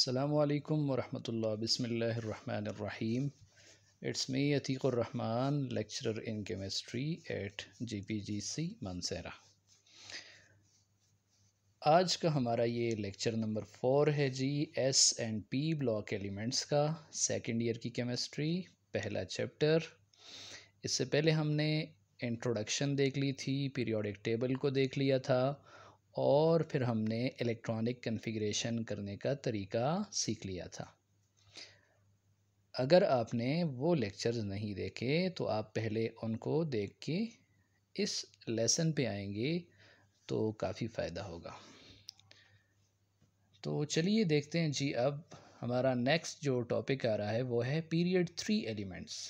अस्सलामुअलैकुम वरहमतुल्लाह बिस्मिल्लाहिर्रहमानिर्रहीम। It's me Atiqur Rahman, lecturer in chemistry at GPGC Mansehra. आज का हमारा ये लेक्चर नंबर 4 है जी, S&P ब्लॉक एलिमेंट्स का, सेकेंड ईयर की केमिस्ट्री, पहला चैप्टर। इससे पहले हमने इंट्रोडक्शन देख ली थी, पीरियोडिक टेबल को देख लिया था और फिर हमने इलेक्ट्रॉनिक कन्फिग्रेशन करने का तरीका सीख लिया था। अगर आपने वो लेक्चर्स नहीं देखे तो आप पहले उनको देख के इस लेसन पे आएंगे तो काफ़ी फ़ायदा होगा। तो चलिए देखते हैं जी। अब हमारा नेक्स्ट जो टॉपिक आ रहा है वो है पीरियड 3 एलिमेंट्स।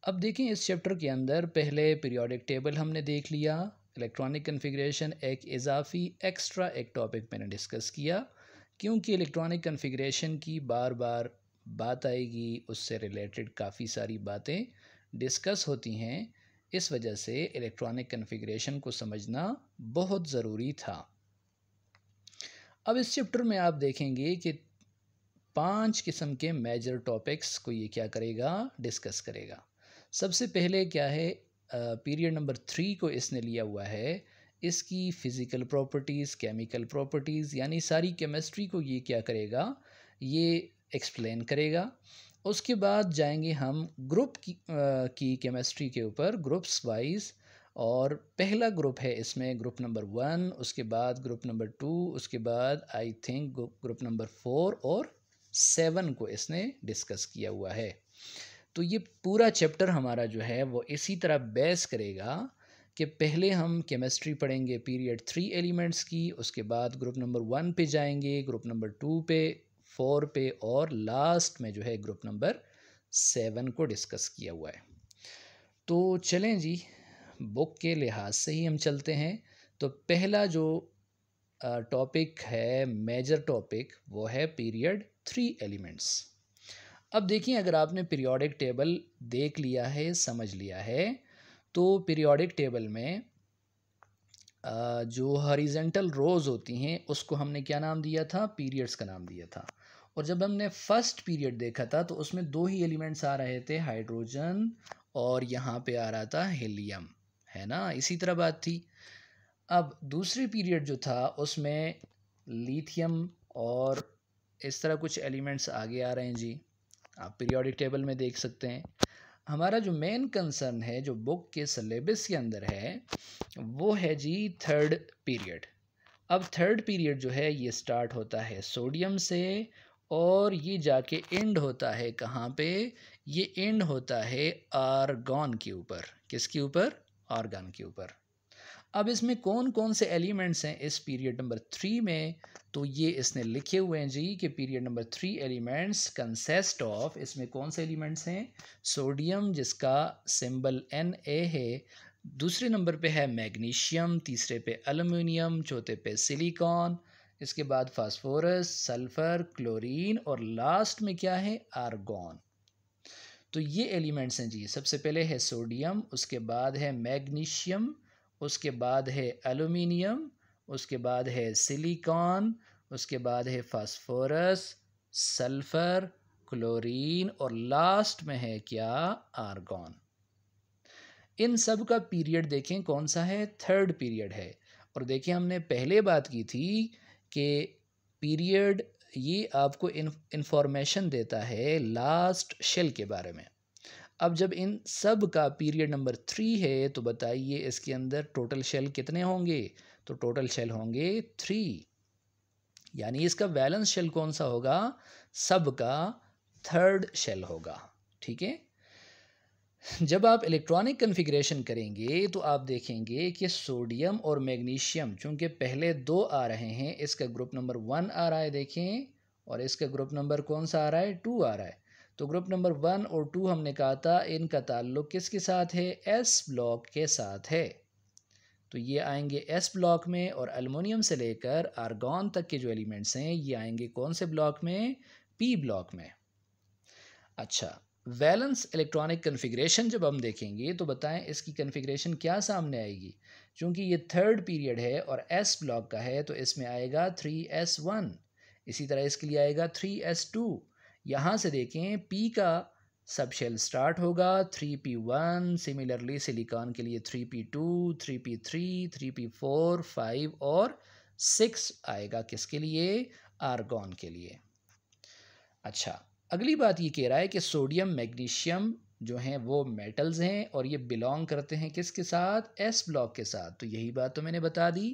अब देखें, इस चैप्टर के अंदर पहले पीरियोडिक टेबल हमने देख लिया, इलेक्ट्रॉनिक कन्फिग्रेशन एक इजाफी एक्स्ट्रा एक टॉपिक मैंने डिस्कस किया, क्योंकि इलेक्ट्रॉनिक कन्फिग्रेशन की बार बार बात आएगी, उससे रिलेटेड काफ़ी सारी बातें डिस्कस होती हैं। इस वजह से इलेक्ट्रॉनिक कन्फिग्रेशन को समझना बहुत ज़रूरी था। अब इस चैप्टर में आप देखेंगे कि 5 किस्म के मेजर टॉपिक्स को ये क्या करेगा, डिस्कस करेगा। सबसे पहले क्या है, पीरियड नंबर 3 को इसने लिया हुआ है, इसकी फ़िज़िकल प्रॉपर्टीज़, केमिकल प्रॉपर्टीज़, यानी सारी केमिस्ट्री को ये क्या करेगा, ये एक्सप्लेन करेगा। उसके बाद जाएंगे हम ग्रुप की केमिस्ट्री के ऊपर, ग्रुप्स वाइज। और पहला ग्रुप है इसमें ग्रुप नंबर 1, उसके बाद ग्रुप नंबर 2, उसके बाद आई थिंक ग्रुप नंबर 4 और 7 को इसने डिस्कस किया हुआ है। तो ये पूरा चैप्टर हमारा जो है वो इसी तरह बेस करेगा कि पहले हम केमिस्ट्री पढ़ेंगे पीरियड 3 एलिमेंट्स की, उसके बाद ग्रुप नंबर 1 पे जाएंगे, ग्रुप नंबर 2 पे, 4 पे और लास्ट में जो है ग्रुप नंबर 7 को डिस्कस किया हुआ है। तो चलें जी, बुक के लिहाज से ही हम चलते हैं। तो पहला जो टॉपिक है, मेजर टॉपिक, वो है पीरियड 3 एलिमेंट्स। अब देखिए, अगर आपने पीरियोडिक टेबल देख लिया है, समझ लिया है, तो पीरियोडिक टेबल में जो हॉरिजॉन्टल रोज़ होती हैं उसको हमने क्या नाम दिया था, पीरियड्स का नाम दिया था। और जब हमने फर्स्ट पीरियड देखा था तो उसमें 2 ही एलिमेंट्स आ रहे थे, हाइड्रोजन और यहाँ पे आ रहा था हीलियम, है ना, इसी तरह बात थी। अब दूसरी पीरियड जो था उसमें लिथियम और इस तरह कुछ एलिमेंट्स आगे आ रहे हैं जी, आप पीरियोडिक टेबल में देख सकते हैं। हमारा जो मेन कंसर्न है, जो बुक के सिलेबस के अंदर है, वो है जी थर्ड पीरियड। अब थर्ड पीरियड जो है ये स्टार्ट होता है सोडियम से और ये जाके एंड होता है कहाँ पे, ये एंड होता है आर्गॉन के ऊपर। किसके ऊपर? आर्गॉन के ऊपर। अब इसमें कौन कौन से एलिमेंट्स हैं इस पीरियड नंबर 3 में, तो ये इसने लिखे हुए हैं जी कि period number 3 elements consist of, इसमें कौन से एलिमेंट्स हैं, सोडियम जिसका सिंबल Na है, दूसरे नंबर पे है मैग्नीशियम, तीसरे पे एल्युमिनियम, चौथे पे सिलिकॉन, इसके बाद फास्फोरस, सल्फ़र, क्लोरीन और लास्ट में क्या है, आर्गॉन। तो ये एलिमेंट्स हैं जी। सबसे पहले है सोडियम, उसके बाद है मैग्नीशियम, उसके बाद है एल्युमिनियम, उसके बाद है सिलिकॉन, उसके बाद है फास्फोरस, सल्फ़र, क्लोरीन और लास्ट में है क्या, आर्गॉन। इन सब का पीरियड देखें कौन सा है, थर्ड पीरियड है। और देखिए, हमने पहले बात की थी कि पीरियड ये आपको इंफॉर्मेशन देता है लास्ट शेल के बारे में। अब जब इन सब का पीरियड नंबर 3 है तो बताइए इसके अंदर टोटल शेल कितने होंगे, तो टोटल शेल होंगे 3, यानी इसका बैलेंस शेल कौन सा होगा, सब का थर्ड शेल होगा। ठीक है। जब आप इलेक्ट्रॉनिक कन्फिग्रेशन करेंगे तो आप देखेंगे कि सोडियम और मैग्नीशियम चूँकि पहले 2 आ रहे हैं, इसका ग्रुप नंबर 1 आ रहा है देखें, और इसका ग्रुप नंबर कौन सा आ रहा है, 2 आ रहा है। तो ग्रुप नंबर 1 और 2 हमने कहा था इनका ताल्लुक़ किसके साथ है, एस ब्लॉक के साथ है। तो ये आएंगे एस ब्लॉक में, और एल्युमिनियम से लेकर आर्गॉन तक के जो एलिमेंट्स हैं ये आएंगे कौन से ब्लॉक में, पी ब्लॉक में। अच्छा, वैलेंस इलेक्ट्रॉनिक कन्फिग्रेशन जब हम देखेंगे तो बताएं इसकी कन्फिग्रेशन क्या सामने आएगी। चूँकि ये थर्ड पीरियड है और एस ब्लॉक का है तो इसमें आएगा 3s1, इसी तरह इसके लिए आएगा 3s2। यहाँ से देखें P का सब शेल स्टार्ट होगा 3p1, सिमिलरली सिलिकॉन के लिए 3p2, 3p3, 3p4, 5 और 6 आएगा किसके लिए, आर्गॉन के लिए। अच्छा, अगली बात ये कह रहा है कि सोडियम मैग्नीशियम जो हैं वो मेटल्स हैं और ये बिलोंग करते हैं किसके साथ, एस ब्लॉक के साथ। तो यही बात तो मैंने बता दी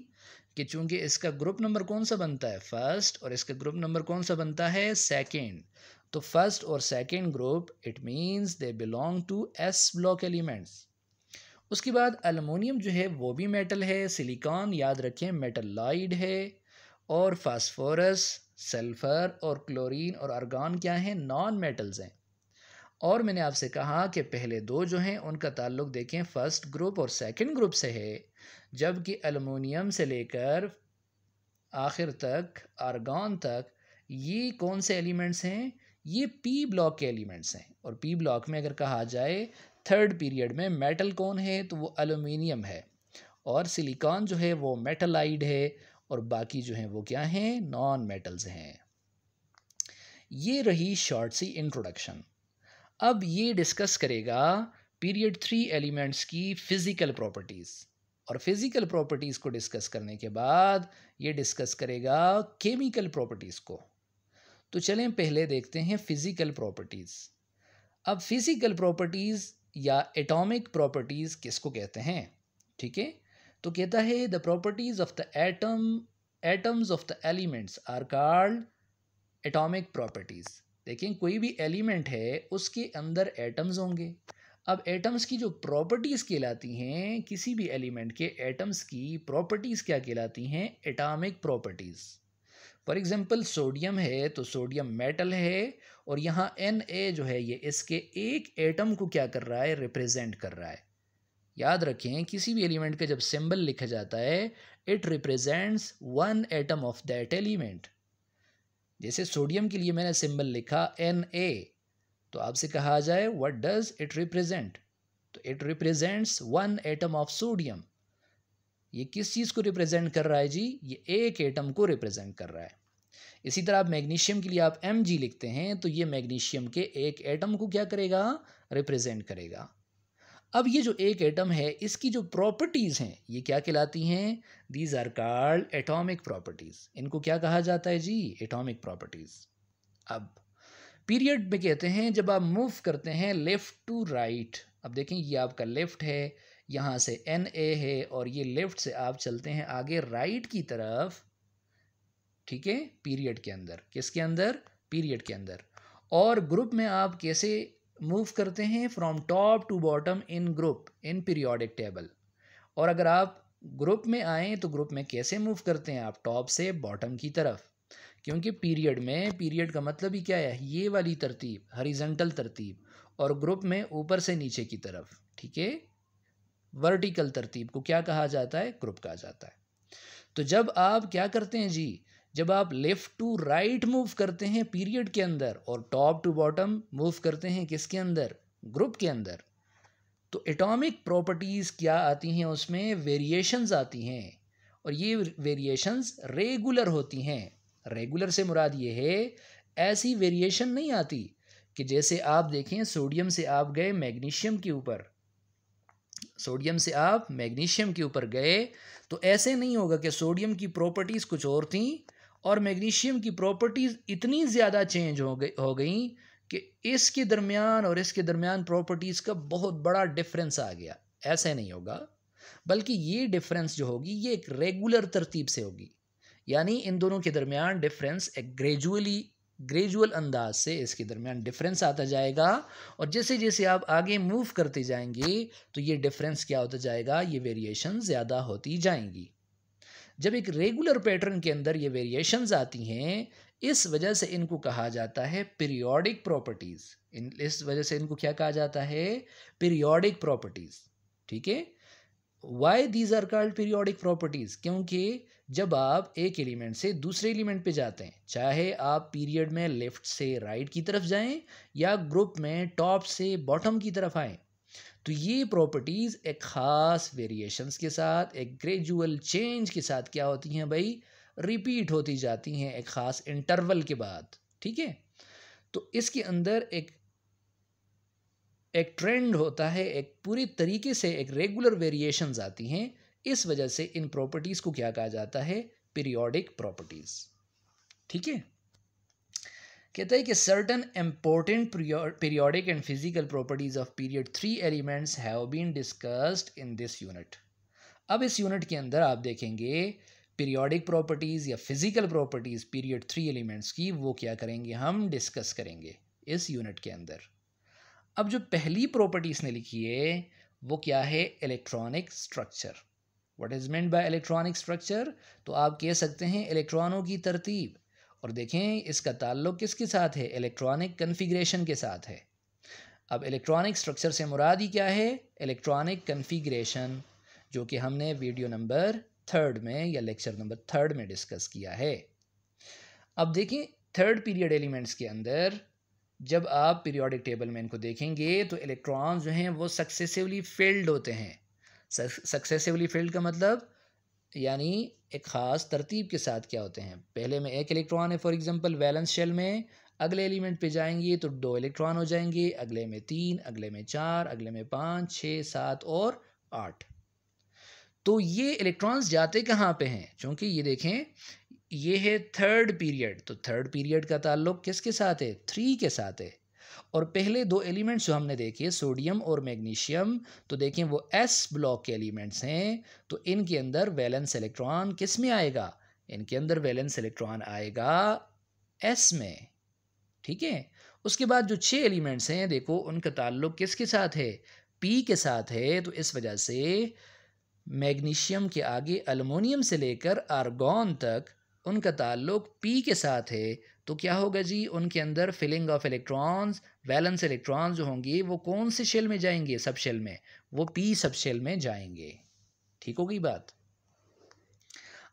कि चूंकि इसका ग्रुप नंबर कौन सा बनता है, फर्स्ट, और इसका ग्रुप नंबर कौन सा बनता है, सेकंड। तो फर्स्ट और second group it means they belong to S block elements. उसके बाद एलुमिनियम जो है वो भी मेटल है, सिलिकॉन याद रखें मेटलॉइड है, और फास्फोरस, सल्फर और क्लोरीन और आर्गॉन क्या हैं, नॉन मेटल्स हैं। और मैंने आपसे कहा कि पहले दो जो हैं उनका ताल्लुक देखें फर्स्ट ग्रुप और सेकंड ग्रुप से है, जबकि एलुमिनियम से लेकर आखिर तक आर्गॉन तक ये कौन से एलिमेंट्स हैं, ये पी ब्लॉक के एलिमेंट्स हैं। और पी ब्लॉक में अगर कहा जाए थर्ड पीरियड में मेटल कौन है, तो वो एलुमिनियम है, और सिलिकॉन जो है वो मेटलाइड है, और बाकी जो हैं वो क्या हैं, नॉन मेटल्स हैं। ये रही शॉर्ट सी इंट्रोडक्शन। अब ये डिस्कस करेगा पीरियड 3 एलिमेंट्स की फ़िज़िकल प्रॉपर्टीज़, और फिज़िकल प्रॉपर्टीज़ को डिस्कस करने के बाद ये डिस्कस करेगा केमिकल प्रॉपर्टीज़ को। तो चलें पहले देखते हैं फ़िज़िकल प्रॉपर्टीज़। अब फिज़िकल प्रॉपर्टीज़ या एटॉमिक प्रॉपर्टीज़ किसको कहते हैं, ठीक है। तो कहता है the properties of the atoms of the elements are called atomic properties. देखें कोई भी एलिमेंट है उसके अंदर एटम्स होंगे। अब एटम्स की जो प्रॉपर्टीज़ कहलाती हैं, किसी भी एलिमेंट के एटम्स की प्रॉपर्टीज़ क्या कहलाती हैं, atomic properties. For example sodium है तो सोडियम मेटल है, और यहाँ Na जो है ये इसके एक एटम को क्या कर रहा है, रिप्रेजेंट कर रहा है। याद रखें किसी भी एलिमेंट का जब सिंबल लिखा जाता है it represents one atom of that element. जैसे सोडियम के लिए मैंने सिंबल लिखा Na, तो आपसे कहा जाए व्हाट डज इट रिप्रेजेंट, तो it represents one atom of sodium. ये किस चीज़ को रिप्रेजेंट कर रहा है जी, ये एक एटम को रिप्रेजेंट कर रहा है। इसी तरह आप मैग्नीशियम के लिए आप Mg लिखते हैं तो ये मैग्नीशियम के एक एटम को क्या करेगा, रिप्रेजेंट करेगा। अब ये जो एक एटम है इसकी जो प्रॉपर्टीज़ हैं ये क्या कहलाती हैं, these are called atomic properties. इनको क्या कहा जाता है जी, एटॉमिक प्रॉपर्टीज़। अब पीरियड में कहते हैं जब आप मूव करते हैं लेफ़्ट टू राइट। अब देखें ये आपका लेफ़्ट है, यहाँ से Na है, और ये लेफ़्ट से आप चलते हैं आगे राइट की तरफ, ठीक है, पीरियड के अंदर। किसके अंदर, पीरियड के अंदर। और ग्रुप में आप कैसे मूव करते हैं, from top to bottom in group in periodic table. और अगर आप ग्रुप में आएँ तो ग्रुप में कैसे मूव करते हैं, आप टॉप से बॉटम की तरफ। क्योंकि पीरियड में, पीरियड का मतलब ही क्या है, ये वाली तरतीब, हॉरिजॉन्टल तरतीब, और ग्रुप में ऊपर से नीचे की तरफ, ठीक है, वर्टिकल तरतीब को क्या कहा जाता है, ग्रुप कहा जाता है। तो जब आप क्या करते हैं जी, जब आप लेफ़्ट टू राइट मूव करते हैं पीरियड के अंदर, और टॉप टू बॉटम मूव करते हैं किसके अंदर, ग्रुप के अंदर, तो एटॉमिक प्रॉपर्टीज़ क्या आती हैं उसमें, वेरिएशंस आती हैं। और ये वेरिएशंस रेगुलर होती हैं। रेगुलर से मुराद ये है ऐसी वेरिएशन नहीं आती कि जैसे आप देखें सोडियम से आप गए मैग्नीशियम के ऊपर, सोडियम से आप मैग्नीशियम के ऊपर गए, तो ऐसे नहीं होगा कि सोडियम की प्रॉपर्टीज़ कुछ और थी और मैग्नीशियम की प्रॉपर्टीज़ इतनी ज़्यादा चेंज हो गई कि इसके दरमियान और इसके दरमियान प्रॉपर्टीज़ का बहुत बड़ा डिफरेंस आ गया। ऐसे नहीं होगा, बल्कि ये डिफरेंस जो होगी ये एक रेगुलर तरतीब से होगी। यानी इन दोनों के दरमियान डिफरेंस एक ग्रेजुअल अंदाज से इसके दरमियान डिफरेंस आता जाएगा। और जैसे जैसे आप आगे मूव करते जाएंगे तो ये डिफरेंस क्या होता जाएगा, ये वेरिएशन ज़्यादा होती जाएंगी। जब एक रेगुलर पैटर्न के अंदर ये वेरिएशंस आती हैं, इस वजह से इनको कहा जाता है पीरियोडिक प्रॉपर्टीज़। इस वजह से इनको क्या कहा जाता है, पीरियोडिक प्रॉपर्टीज़, ठीक है। Why these are called periodic properties, क्योंकि जब आप एक एलिमेंट से दूसरे एलिमेंट पे जाते हैं, चाहे आप पीरियड में लेफ़्ट से राइट की तरफ जाएं या ग्रुप में टॉप से बॉटम की तरफ आएँ, तो ये प्रॉपर्टीज़ एक ख़ास वेरिएशंस के साथ, एक ग्रेजुअल चेंज के साथ क्या होती हैं भाई, रिपीट होती जाती हैं एक ख़ास इंटरवल के बाद, ठीक है। तो इसके अंदर एक ट्रेंड होता है, एक पूरी तरीके से एक रेगुलर वेरिएशंस आती हैं। इस वजह से इन प्रॉपर्टीज़ को क्या कहा जाता है, पीरियोडिक प्रॉपर्टीज़, ठीक है। कहता है कि certain important periodic and physical properties of period 3 elements have been discussed in this unit. अब इस यूनिट के अंदर आप देखेंगे पीरियोडिक प्रॉपर्टीज़ या फिजिकल प्रॉपर्टीज़ पीरियड 3 एलिमेंट्स की, वो क्या करेंगे, हम डिस्कस करेंगे इस यूनिट के अंदर। अब जो पहली प्रॉपर्टी इसने लिखी है वो क्या है, electronic structure. What is meant by electronic structure, तो आप कह सकते हैं इलेक्ट्रॉनों की तरतीब। और देखें इसका ताल्लुक किसके साथ है, इलेक्ट्रॉनिक कन्फिग्रेशन के साथ है। अब इलेक्ट्रॉनिक स्ट्रक्चर से मुराद ही क्या है, इलेक्ट्रॉनिक कन्फिग्रेशन, जो कि हमने वीडियो नंबर 3 में या लेक्चर नंबर 3 में डिस्कस किया है। अब देखें थर्ड पीरियड एलिमेंट्स के अंदर जब आप पीरियोडिक टेबल में इनको देखेंगे तो इलेक्ट्रॉन्स जो हैं वो सक्सेसिवली फिल्ड होते हैं। सक्सेसिवली फिल्ड का मतलब यानी एक ख़ास तरतीब के साथ क्या होते हैं, पहले में एक इलेक्ट्रॉन है फॉर एग्जांपल वैलेंस शेल में, अगले एलिमेंट पे जाएंगे तो 2 इलेक्ट्रॉन हो जाएंगे, अगले में 3, अगले में 4, अगले में 5, 6, 7 और 8। तो ये इलेक्ट्रॉन्स जाते कहाँ पे हैं, क्योंकि ये देखें ये है थर्ड पीरियड, तो थर्ड पीरियड का ताल्लुक किसके साथ है, 3 के साथ है। और पहले 2 एलिमेंट्स जो हमने देखे सोडियम और मैग्नीशियम, तो देखें वो एस ब्लॉक के एलिमेंट्स हैं, तो इनके अंदर वैलेंस इलेक्ट्रॉन किस में आएगा, इनके अंदर वैलेंस इलेक्ट्रॉन आएगा एस में, ठीक है। उसके बाद जो 6 एलिमेंट्स हैं देखो उनका ताल्लुक किसके साथ है, पी के साथ है। तो इस वजह से मैग्नीशियम के आगे अल्युमिनियम से लेकर आर्गॉन तक उनका ताल्लुक पी के साथ है। तो क्या होगा जी, उनके अंदर filling of electrons, valence electrons जो होंगे वो कौन से शेल में जाएंगे, सब शेल में, वो पी सब शेल में जाएंगे, ठीक हो गई बात।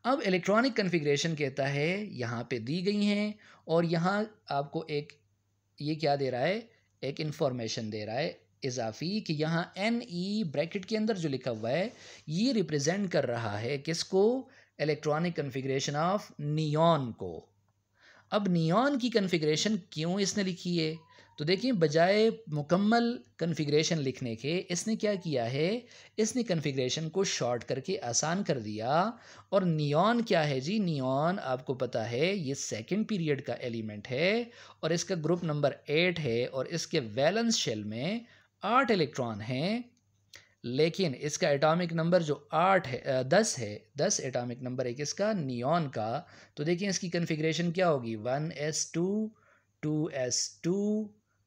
अब इलेक्ट्रॉनिक कन्फिग्रेशन कहता है यहाँ पे दी गई हैं, और यहाँ आपको एक ये क्या दे रहा है, एक इंफॉर्मेशन दे रहा है इजाफी कि यहाँ एन ई ब्रैकेट के अंदर जो लिखा हुआ है ये रिप्रेजेंट कर रहा है किसको, इलेक्ट्रॉनिक कन्फिग्रेशन ऑफ नियॉन को। अब नियॉन की कन्फिग्रेशन क्यों इसने लिखी है, तो देखिए बजाय मुकम्मल कन्फिग्रेशन लिखने के इसने क्या किया है, इसने कन्फिग्रेशन को शॉर्ट करके आसान कर दिया। और नियॉन क्या है जी, नियॉन आपको पता है ये सेकंड पीरियड का एलिमेंट है और इसका ग्रुप नंबर 8 है और इसके वैलेंस शेल में 8 इलेक्ट्रॉन हैं, लेकिन इसका एटॉमिक नंबर जो 8 है 10 है, 10 एटॉमिक नंबर है किसका, नियॉन का। तो देखिए इसकी कन्फिग्रेशन क्या होगी, 1s2 2s2,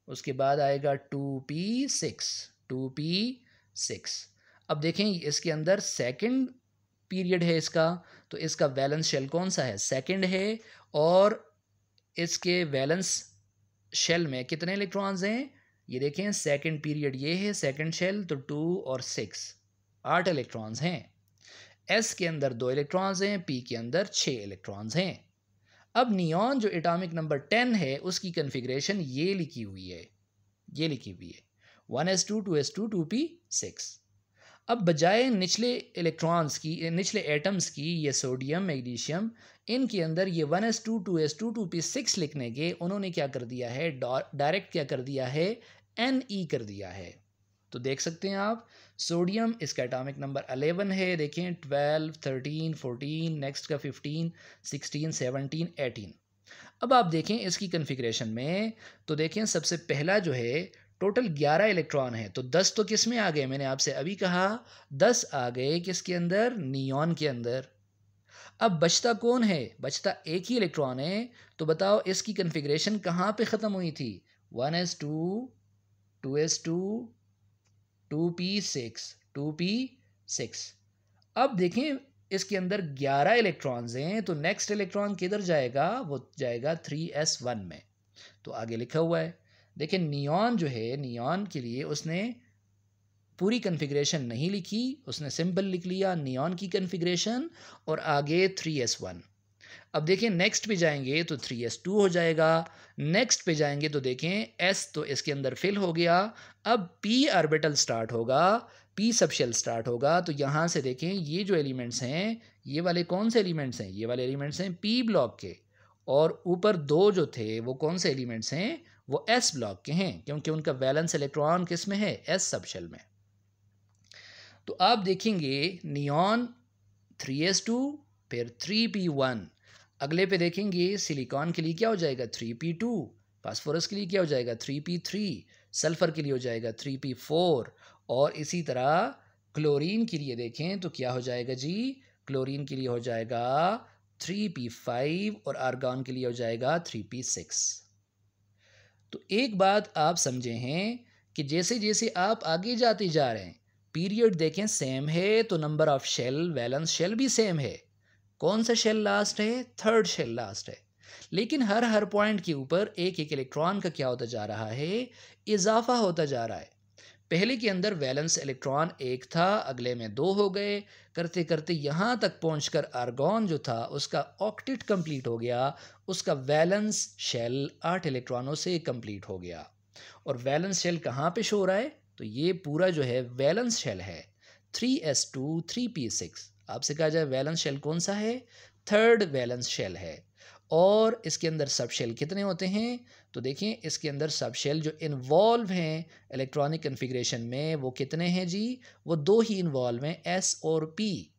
उसके बाद आएगा 2p6 2p6। अब देखें इसके अंदर सेकंड पीरियड है इसका, तो इसका वैलेंस शेल कौन सा है, सेकंड है, और इसके वैलेंस शेल में कितने इलेक्ट्रॉन्स हैं, ये देखें सेकंड पीरियड ये है, सेकंड शेल, तो 2 और 6 8 इलेक्ट्रॉन्स हैं। एस के अंदर 2 इलेक्ट्रॉन्स हैं, पी के अंदर 6 इलेक्ट्रॉन्स हैं। अब नियॉन जो एटॉमिक नंबर 10 है उसकी कन्फिग्रेशन ये लिखी हुई है, ये लिखी हुई है 1s2 2s2 2p6। अब बजाय निचले इलेक्ट्रॉन्स की, निचले एटम्स की, ये सोडियम मैग्नीशियम, इनके अंदर ये 1s2 2s2 2p6 लिखने के उन्होंने क्या कर दिया है, डायरेक्ट क्या कर दिया है, Ne कर दिया है। तो देख सकते हैं आप सोडियम इसका एटॉमिक नंबर 11 है, देखें 12 13 14, नेक्स्ट का 15 16 17 18। अब आप देखें इसकी कन्फिग्रेशन में, तो देखें सबसे पहला जो है टोटल 11 इलेक्ट्रॉन है, तो 10 तो किस में आ गए, मैंने आपसे अभी कहा 10 आ गए किसके अंदर, नियॉन के अंदर। अब बचता कौन है, बचता एक ही इलेक्ट्रॉन है, तो बताओ इसकी कन्फिग्रेशन कहाँ पे ख़त्म हुई थी, 1s2 2s2 2p6 2p6। अब देखें इसके अंदर 11 इलेक्ट्रॉन्स हैं, तो नेक्स्ट इलेक्ट्रॉन किधर जाएगा, वो जाएगा 3s1 में। तो आगे लिखा हुआ है, देखिए नियॉन जो है, नियॉन के लिए उसने पूरी कन्फिग्रेशन नहीं लिखी, उसने सिंपल लिख लिया नियॉन की कन्फिग्रेशन और आगे 3s1। अब देखें नेक्स्ट पे जाएंगे तो 3s2 हो जाएगा, नेक्स्ट पे जाएंगे तो देखें s तो इसके अंदर फिल हो गया, अब p ऑर्बिटल स्टार्ट होगा, p सबशेल स्टार्ट होगा। तो यहाँ से देखें ये जो एलिमेंट्स हैं ये वाले कौन से एलिमेंट्स हैं? ये वाले एलिमेंट्स हैं पी ब्लॉक के, और ऊपर दो जो थे वो कौन से एलिमेंट्स हैं? वो एस ब्लॉक के हैं, क्योंकि उनका वैलेंस इलेक्ट्रॉन किस में है? एस सबशेल में। तो आप देखेंगे नियॉन 3s2 फिर 3p1, अगले पे देखेंगे सिलिकॉन के लिए क्या हो जाएगा? 3p2, फास्फोरस के लिए क्या हो जाएगा? 3p3, सल्फर के लिए हो जाएगा 3p4, और इसी तरह क्लोरीन के लिए देखें तो क्या हो जाएगा जी? क्लोरीन के लिए हो जाएगा 3p5 और आर्गॉन के लिए हो जाएगा 3p6। तो एक बात आप समझे हैं कि जैसे जैसे आप आगे जाते जा रहे हैं, पीरियड देखें सेम है तो number of shell, valence shell भी सेम है। कौन सा शेल लास्ट है? थर्ड शेल लास्ट है। लेकिन हर पॉइंट के ऊपर एक एक इलेक्ट्रॉन का क्या होता जा रहा है? इजाफा होता जा रहा है। पहले के अंदर वैलेंस इलेक्ट्रॉन एक था, अगले में दो हो गए, करते करते यहाँ तक पहुँचकर आर्गॉन जो था उसका ऑक्टेट कंप्लीट हो गया, उसका वैलेंस शेल 8 इलेक्ट्रॉनों से कंप्लीट हो गया। और वैलेंस शेल कहाँ पे शो हो रहा है? तो ये पूरा जो है वैलेंस शेल है 3s2 3p6। आपसे कहा जाए वैलेंस शेल कौन सा है? थर्ड वैलेंस शेल है। और इसके अंदर सब शेल कितने होते हैं? तो देखें इसके अंदर सब शेल जो इन्वॉल्व हैं इलेक्ट्रॉनिक कन्फिग्रेशन में वो कितने हैं जी? वो दो ही इन्वॉल्व हैं, एस और पी।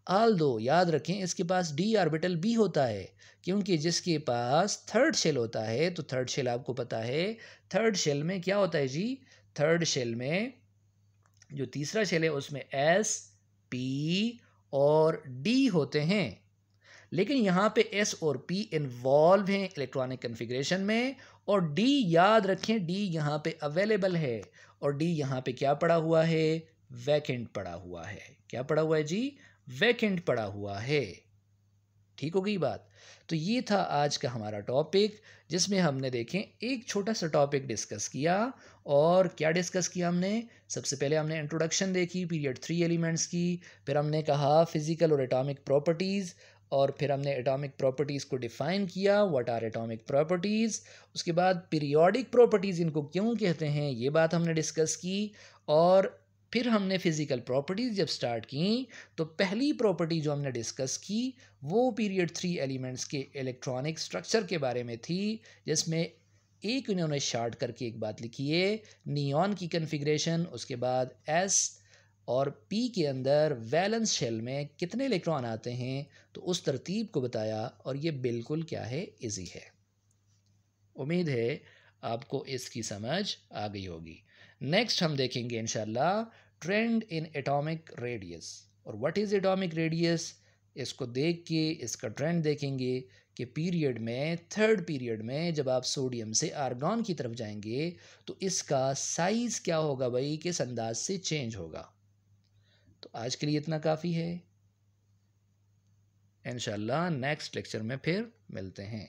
आल दो याद रखें इसके पास डी ऑर्बिटल भी होता है, क्योंकि जिसके पास थर्ड शेल होता है, तो थर्ड शेल आपको पता है थर्ड शेल में क्या होता है जी? थर्ड शेल में जो तीसरा शेल है उसमें एस, पी और डी होते हैं। लेकिन यहाँ पे एस और पी इन्वॉल्व हैं इलेक्ट्रॉनिक कन्फिग्रेशन में, और डी याद रखें डी यहाँ पे अवेलेबल है, और डी यहाँ पे क्या पड़ा हुआ है? वैकेंट पड़ा हुआ है। क्या पड़ा हुआ है जी? वैकेंट पड़ा हुआ है। ठीक हो गई बात? तो ये था आज का हमारा टॉपिक, जिसमें हमने देखें एक छोटा सा टॉपिक डिस्कस किया। और क्या डिस्कस किया हमने? सबसे पहले हमने इंट्रोडक्शन देखी पीरियड 3 एलिमेंट्स की, फिर हमने कहा फिजिकल और एटॉमिक प्रॉपर्टीज़, और फिर हमने एटॉमिक प्रॉपर्टीज़ को डिफ़ाइन किया, व्हाट आर एटॉमिक प्रॉपर्टीज़। उसके बाद पीरियोडिक प्रॉपर्टीज़ इनको क्यों कहते हैं ये बात हमने डिस्कस की। और फिर हमने फिज़िकल प्रॉपर्टीज़ जब स्टार्ट की तो पहली प्रॉपर्टी जो हमने डिस्कस की वो पीरियड 3 एलिमेंट्स के इलेक्ट्रॉनिक स्ट्रक्चर के बारे में थी, जिसमें एक इन्होंने शार्ट करके एक बात लिखी है, नियॉन की कन्फिग्रेशन, उसके बाद एस और पी के अंदर वैलेंस शेल में कितने इलेक्ट्रॉन आते हैं, तो उस तरतीब को बताया। और ये बिल्कुल क्या है? इजी है। उम्मीद है आपको इसकी समझ आ गई होगी। नेक्स्ट हम देखेंगे इंशाल्लाह ट्रेंड इन एटॉमिक रेडियस। और व्हाट इज़ एटॉमिक रेडियस? इसको देख के इसका ट्रेंड देखेंगे कि पीरियड में, थर्ड पीरियड में जब आप सोडियम से आर्गॉन की तरफ जाएंगे तो इसका साइज़ क्या होगा भाई? किस अंदाज से चेंज होगा। तो आज के लिए इतना काफ़ी है। इंशाल्लाह नेक्स्ट लेक्चर में फिर मिलते हैं।